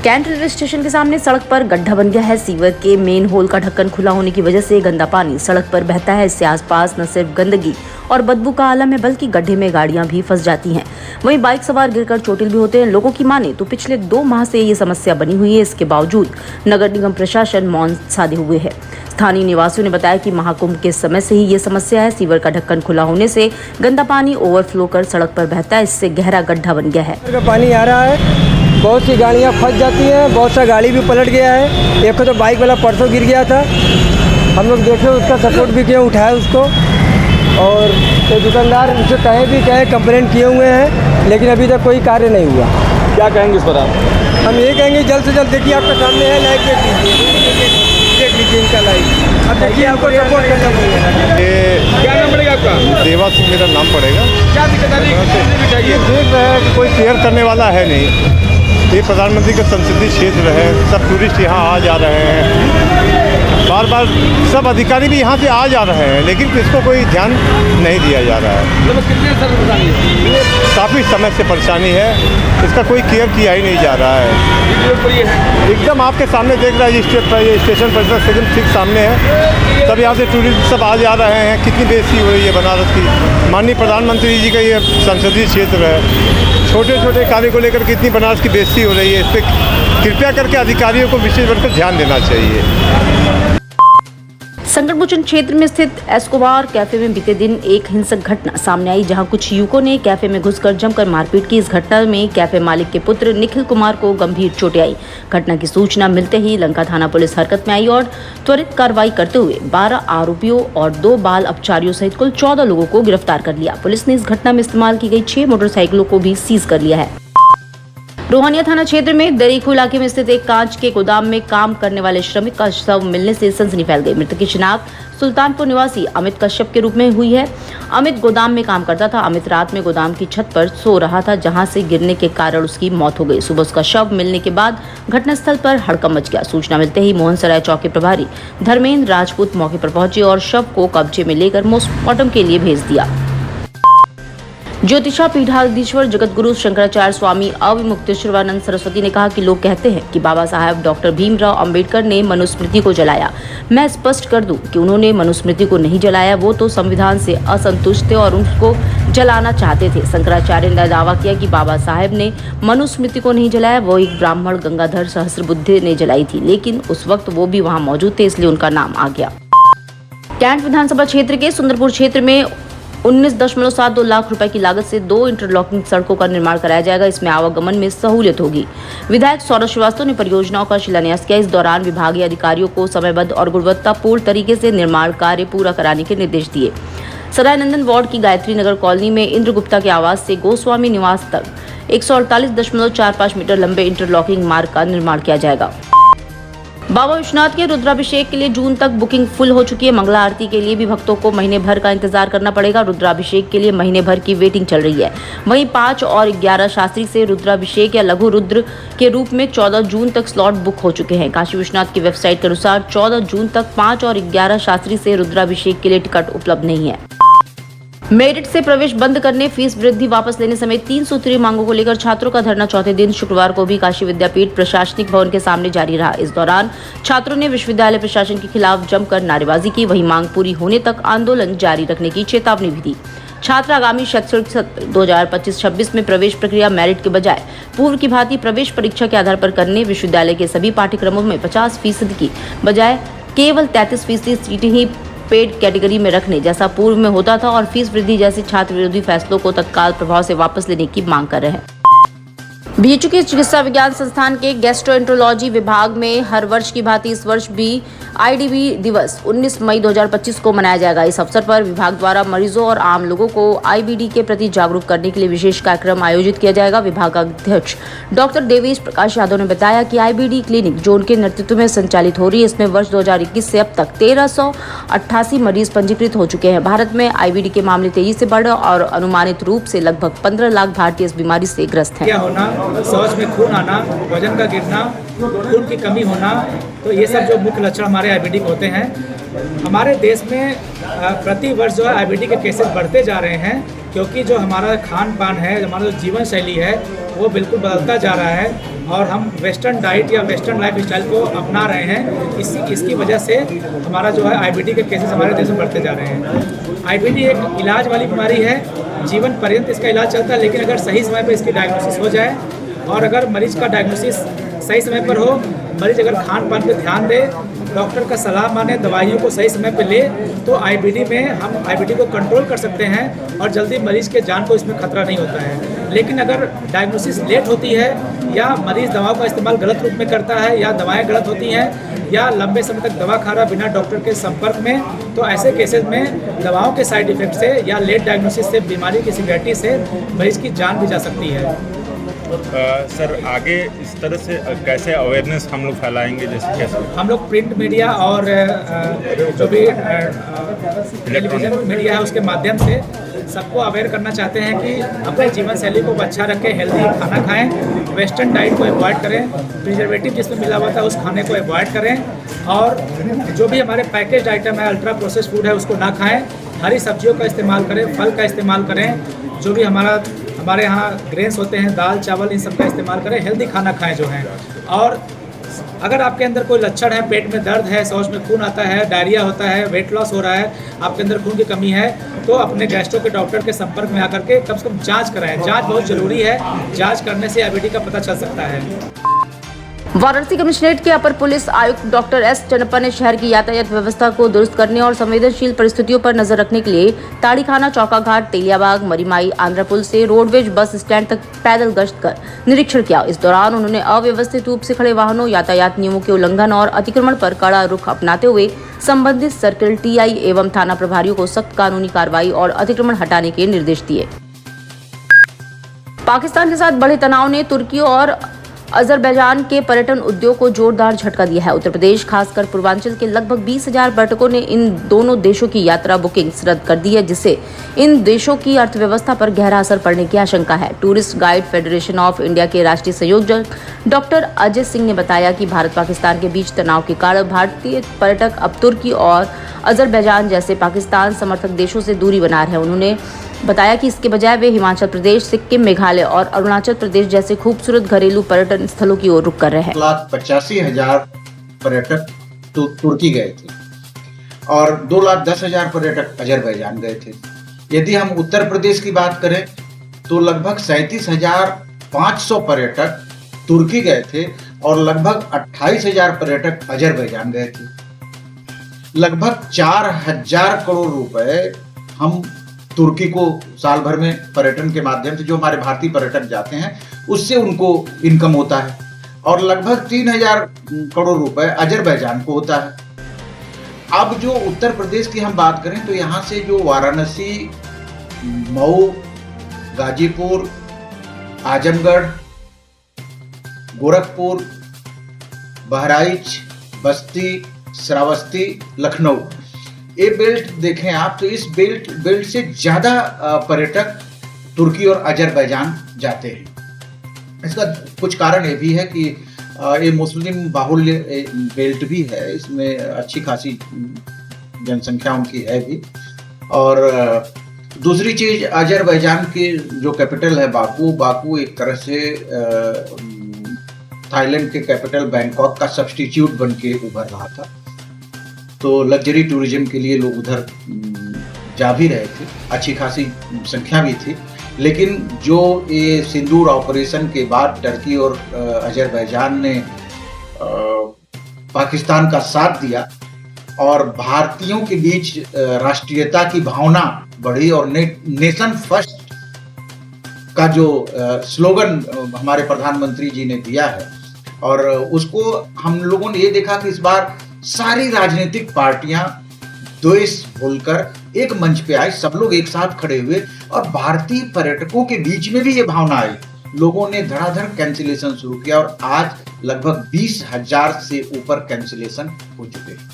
Cantt railway station के सामने सड़क पर गड्ढा बन गया है। सीवर के मेन होल का ढक्कन खुला होने की वजह से गंदा पानी सड़क पर बहता है। इससे आसपास न सिर्फ गंदगी और बदबू का आलम है, बल्कि गड्ढे में गाड़ियां भी फंस जाती हैं। वहीं बाइक सवार गिरकर चोटिल भी होते हैं। लोगों की माने तो पिछले 2 माह से ये समस्या बनी हुई है। इसके बावजूद नगर निगम प्रशासन मौन साधे हुए है। स्थानीय निवासियों ने बताया कि महाकुंभ के समय से ही ये समस्या है। सीवर का ढक्कन खुला होने से गंदा पानी ओवरफ्लो कर सड़क पर बहता है। इससे गहरा गड्ढा बन गया है। पानी आ रहा है, बहुत सी गाड़ियाँ फंस जाती हैं, बहुत सा गाड़ी भी पलट गया है। एक तो बाइक वाला परसों गिर गया था, हम लोग देखे, उसका सपोर्ट भी किए, उठाए उसको। और तो दुकानदार उनसे कहे कंप्लेंट किए हुए हैं, लेकिन अभी तक कोई कार्य नहीं हुआ। क्या कहेंगे इस पर आप? हम ये कहेंगे जल्द से जल्द, देखिए आपके सामने है, लाइट देख लीजिए इनका लाइट। अब देखिए आपको सपोर्ट करना पड़ेगा। क्या नाम पड़ेगा आपका? देवा सिंह मेरा नाम पड़ेगा। क्या दिक्कत आ रही है? ये देख रहे हैं कि कोई केयर करने वाला है नहीं। ये प्रधानमंत्री का संसदीय क्षेत्र है, सब टूरिस्ट यहाँ आ जा रहे हैं, बार बार सब अधिकारी भी यहाँ से आ जा रहे हैं, लेकिन इसको कोई ध्यान नहीं दिया जा रहा है। मतलब कितने सर परेशानी है? काफ़ी समय से परेशानी है, इसका कोई केयर किया ही नहीं जा रहा है। एकदम आपके सामने देख रहा है, ये स्टेशन परिसर एकदम ठीक सामने है। सब यहाँ से टूरिस्ट सब आ जा रहे हैं। कितनी बेइज्जती हो रही है बनारस की। माननीय प्रधानमंत्री जी का ये संसदीय क्षेत्र है, छोटे छोटे कार्य को लेकर कितनी बनारस की बेइज्जती हो रही है। इस पर कृपया करके अधिकारियों को विशेष कर ध्यान देना चाहिए। संकट मोचन क्षेत्र में स्थित एस्कोबार कैफे में बीते दिन एक हिंसक घटना सामने आई, जहां कुछ युवकों ने कैफे में घुसकर जमकर मारपीट की। इस घटना में कैफे मालिक के पुत्र निखिल कुमार को गंभीर चोटें आई। घटना की सूचना मिलते ही लंका थाना पुलिस हरकत में आई और त्वरित कार्रवाई करते हुए 12 आरोपियों और 2 बाल अपचारियों सहित कुल 14 लोगों को गिरफ्तार कर लिया। पुलिस ने इस घटना में इस्तेमाल की गई 6 मोटरसाइकिलों को भी सीज कर लिया है। रोहानिया थाना क्षेत्र में दरीखू इलाके में स्थित एक कांच के गोदाम में काम करने वाले श्रमिक का शव मिलने से सनसनी फैल गई। मृतक की शिनाख्त सुल्तानपुर निवासी अमित कश्यप के रूप में हुई है। अमित गोदाम में काम करता था। अमित रात में गोदाम की छत पर सो रहा था, जहां से गिरने के कारण उसकी मौत हो गई। सुबह उसका शव मिलने के बाद घटनास्थल पर हड़कंप मच गया। सूचना मिलते ही मोहनसराय चौकी प्रभारी धर्मेंद्र राजपूत मौके पर पहुंचे और शव को कब्जे में लेकर पोस्टमार्टम के लिए भेज दिया। ज्योतिषा पीठाधीश्वर जगतगुरु शंकराचार्य स्वामी अविमुक्तेश्वरानंद सरस्वती ने कहा कि लोग कहते हैं कि बाबा साहब डॉक्टर भीमराव अंबेडकर ने मनुस्मृति को जलाया। मैं स्पष्ट कर दूं कि उन्होंने मनुस्मृति को नहीं जलाया, वो तो संविधान से असंतुष्ट थे और उनको जलाना चाहते थे। शंकराचार्य ने दावा किया कि बाबा साहब ने मनुस्मृति को नहीं जलाया, वो एक ब्राह्मण गंगाधर सहस्त्रबुद्धे ने जलाई थी, लेकिन उस वक्त वो भी वहाँ मौजूद थे, इसलिए उनका नाम आ गया। कैंट विधानसभा क्षेत्र के सुंदरपुर क्षेत्र में 19.72 लाख रुपए की लागत से 2 इंटरलॉकिंग सड़कों का निर्माण कराया जाएगा। इसमें आवागमन में सहूलियत होगी। विधायक सौरभ श्रीवास्तव ने परियोजनाओं का शिलान्यास किया। इस दौरान विभागीय अधिकारियों को समयबद्ध और गुणवत्तापूर्ण तरीके से निर्माण कार्य पूरा कराने के निर्देश दिए। सरायनंदन वार्ड की गायत्री नगर कॉलोनी में इंद्र गुप्ता के आवास से गोस्वामी निवास तक 148.45 मीटर लंबे इंटरलॉकिंग मार्ग का निर्माण किया जाएगा। बाबा विश्वनाथ के रुद्राभिषेक के लिए जून तक बुकिंग फुल हो चुकी है। मंगला आरती के लिए भी भक्तों को महीने भर का इंतजार करना पड़ेगा। रुद्राभिषेक के लिए महीने भर की वेटिंग चल रही है। वहीं 5 और 11 शास्त्री से रुद्राभिषेक या लघु रुद्र के रूप में 14 जून तक स्लॉट बुक हो चुके हैं। काशी विश्वनाथ की वेबसाइट के अनुसार 14 जून तक 5 और 11 शास्त्री से रुद्राभिषेक के लिए टिकट उपलब्ध नहीं है। मेरिट से प्रवेश बंद करने, फीस वृद्धि वापस लेने समेत 3 सूत्रीय मांगों को लेकर छात्रों का धरना चौथे दिन शुक्रवार को भी काशी विद्यापीठ प्रशासनिक भवन के सामने जारी रहा। इस दौरान छात्रों ने विश्वविद्यालय प्रशासन के खिलाफ जमकर नारेबाजी की। वहीं मांग पूरी होने तक आंदोलन जारी रखने की चेतावनी भी दी। छात्र आगामी शैक्षणिक सत्र 2025-26 में प्रवेश प्रक्रिया मेरिट के बजाय पूर्व की भांति प्रवेश परीक्षा के आधार पर करने, विश्वविद्यालय के सभी पाठ्यक्रमों में 50% की बजाय केवल 33% सीटें ही पेड कैटेगरी में रखने जैसा पूर्व में होता था और फीस वृद्धि जैसे छात्र विरोधी फैसलों को तत्काल प्रभाव से वापस लेने की मांग कर रहे हैं। बीएचयू के चिकित्सा विज्ञान संस्थान के गैस्ट्रोएंट्रोलॉजी विभाग में हर वर्ष की भांति इस वर्ष भी आईडीबी दिवस 19 मई 2025 को मनाया जाएगा। इस अवसर पर विभाग द्वारा मरीजों और आम लोगों को आईबीडी के प्रति जागरूक करने के लिए विशेष कार्यक्रम आयोजित किया जाएगा। विभागाध्यक्ष डॉक्टर देवेश प्रकाश यादव ने बताया कि आईबीडी क्लिनिक जो उनके नेतृत्व में संचालित हो रही है, इसमें वर्ष 2021 से अब तक 1388 मरीज पंजीकृत हो चुके हैं। भारत में आईबीडी के मामले तेजी से बढ़ और अनुमानित रूप से लगभग 15 लाख भारतीय इस बीमारी से ग्रस्त हैं। सांस में खून आना, वजन का गिरना, खून की कमी होना, तो ये सब जो मुख्य लक्षण हमारे आईबीडी के होते हैं। हमारे देश में प्रति वर्ष जो है आईबीडी के केसेस बढ़ते जा रहे हैं, क्योंकि जो हमारा खान पान है, हमारा जो जीवन शैली है, वो बिल्कुल बदलता जा रहा है। और हम वेस्टर्न डाइट या वेस्टर्न लाइफ स्टाइल को अपना रहे हैं। इसकी वजह से हमारा जो है आईबीडी के केसेस हमारे देश में बढ़ते जा रहे हैं। आईबीडी एक इलाज वाली बीमारी है, जीवन पर्यंत इसका इलाज चलता है, लेकिन अगर सही समय पर इसकी डायग्नोसिस हो जाए और अगर मरीज का डायग्नोसिस सही समय पर हो, मरीज अगर खान पान पर ध्यान दे, डॉक्टर का सलाह माने, दवाइयों को सही समय पर ले, तो आईबीडी में हम आईबीडी को कंट्रोल कर सकते हैं और जल्दी मरीज के जान को इसमें खतरा नहीं होता है। लेकिन अगर डायग्नोसिस लेट होती है या मरीज दवाओं का इस्तेमाल गलत रूप में करता है या दवाएं गलत होती हैं या लंबे समय तक दवा खा रहा बिना डॉक्टर के संपर्क में, तो ऐसे केसेस में दवाओं के साइड इफेक्ट से या लेट डायग्नोसिस से बीमारी की सिवियरिटी से मरीज की जान भी जा सकती है। सर आगे इस तरह से कैसे अवेयरनेस हम लोग फैलाएंगे, जैसे कैसे हम लोग प्रिंट मीडिया और जो भी टेलीविज़न मीडिया है उसके माध्यम से सबको अवेयर करना चाहते हैं कि अपने जीवन शैली को अच्छा रखें, हेल्दी खाना खाएं, वेस्टर्न डाइट को अवॉइड करें, प्रिजर्वेटिव जिसमें मिला हुआ था उस खाने को अवॉइड करें और जो भी हमारे पैकेज आइटम है, अल्ट्रा प्रोसेस फूड है, उसको ना खाएं, हरी सब्जियों का इस्तेमाल करें, फल का इस्तेमाल करें, जो भी हमारे यहाँ ग्रेन्स होते हैं, दाल चावल, इन सब का इस्तेमाल करें, हेल्दी खाना खाएं जो है। और अगर आपके अंदर कोई लक्षण है, पेट में दर्द है, शौच में खून आता है, डायरिया होता है, वेट लॉस हो रहा है, आपके अंदर खून की कमी है, तो अपने गैस्ट्रो के डॉक्टर के संपर्क में आकर के कम से कम जांच कराएं। जांच बहुत जरूरी है, जांच करने से आईबीडी का पता चल सकता है। वाराणसी कमिश्नरेट के अपर पुलिस आयुक्त डॉक्टर एस चन्नप्पा ने शहर की यातायात व्यवस्था को दुरुस्त करने और संवेदनशील परिस्थितियों पर नजर रखने के लिए ताड़ीखाना, चौकाघाट, तेलियाबाग, मरीमाई, आंध्रपुल से रोडवेज बस स्टैंड तक पैदल गश्त कर निरीक्षण किया। इस दौरान उन्होंने अव्यवस्थित रूप से खड़े वाहनों, यातायात नियमों के उल्लंघन और अतिक्रमण पर कड़ा रुख अपनाते हुए संबंधित सर्किल, टीआई एवं थाना प्रभारियों को सख्त कानूनी कार्रवाई और अतिक्रमण हटाने के निर्देश दिए। पाकिस्तान के साथ बढ़े तनाव ने तुर्की और अजरबैजान के पर्यटन उद्योग को जोरदार झटका दिया है। उत्तर प्रदेश, खासकर पूर्वांचल के लगभग 20,000 पर्यटकों ने इन दोनों देशों की यात्रा बुकिंग्स रद्द कर दी है, जिससे इन देशों की अर्थव्यवस्था पर गहरा असर पड़ने की आशंका है। Tourist guide federation of India के राष्ट्रीय संयोजक डॉक्टर अजय सिंह ने बताया कि भारत पाकिस्तान के बीच तनाव के कारण भारतीय पर्यटक अब तुर्की और अजरबैजान जैसे पाकिस्तान समर्थक देशों से दूरी बना रहे हैं। उन्होंने बताया कि इसके बजाय वे हिमाचल प्रदेश, सिक्किम, मेघालय और अरुणाचल प्रदेश जैसे खूबसूरत घरेलू पर्यटन स्थलों की ओर रुख कर रहे हैं। 1,85,000 पर्यटक तुर्की गए थे और 2,10,000 पर्यटक अजरबैजान गए थे। यदि हम उत्तर प्रदेश की बात करें तो लगभग 37,500 पर्यटक तुर्की गए थे और लगभग 28,000 पर्यटक अजरबैजान गए थे। लगभग 4,000 करोड़ रुपए हम तुर्की को साल भर में पर्यटन के माध्यम से, जो हमारे भारतीय पर्यटक जाते हैं उससे उनको इनकम होता है और लगभग 3,000 करोड़ रुपए अजरबैजान को होता है। अब जो उत्तर प्रदेश की हम बात करें तो यहाँ से जो वाराणसी, मऊ, गाजीपुर, आजमगढ़, गोरखपुर, बहराइच, बस्ती, श्रावस्ती, लखनऊ, ये बेल्ट देखें आप तो इस बेल्ट से ज्यादा पर्यटक तुर्की और अजरबैजान जाते हैं। इसका कुछ कारण ये भी है कि ये मुस्लिम बाहुल्य बेल्ट भी है, इसमें अच्छी खासी जनसंख्या उनकी है भी। और दूसरी चीज, अजरबैजान की जो कैपिटल है बाकू एक तरह से थाईलैंड के कैपिटल बैंकॉक का सब्स्टिट्यूट बन के उभर रहा था, तो लग्जरी टूरिज्म के लिए लोग उधर जा भी रहे थे, अच्छी खासी संख्या भी थी। लेकिन जो ये सिंदूर ऑपरेशन के बाद टर्की और अजरबैजान ने पाकिस्तान का साथ दिया और भारतीयों के बीच राष्ट्रीयता की भावना बढ़ी और नेशन फर्स्ट का जो स्लोगन हमारे प्रधानमंत्री जी ने दिया है, और उसको हम लोगों ने ये देखा कि इस बार सारी राजनीतिक पार्टियां द्वेष भूलकर एक मंच पे आई, सब लोग एक साथ खड़े हुए और भारतीय पर्यटकों के बीच में भी ये भावना आई। लोगों ने धड़ाधड़ कैंसिलेशन शुरू किया और आज लगभग 20,000 से ऊपर कैंसिलेशन हो चुके हैं।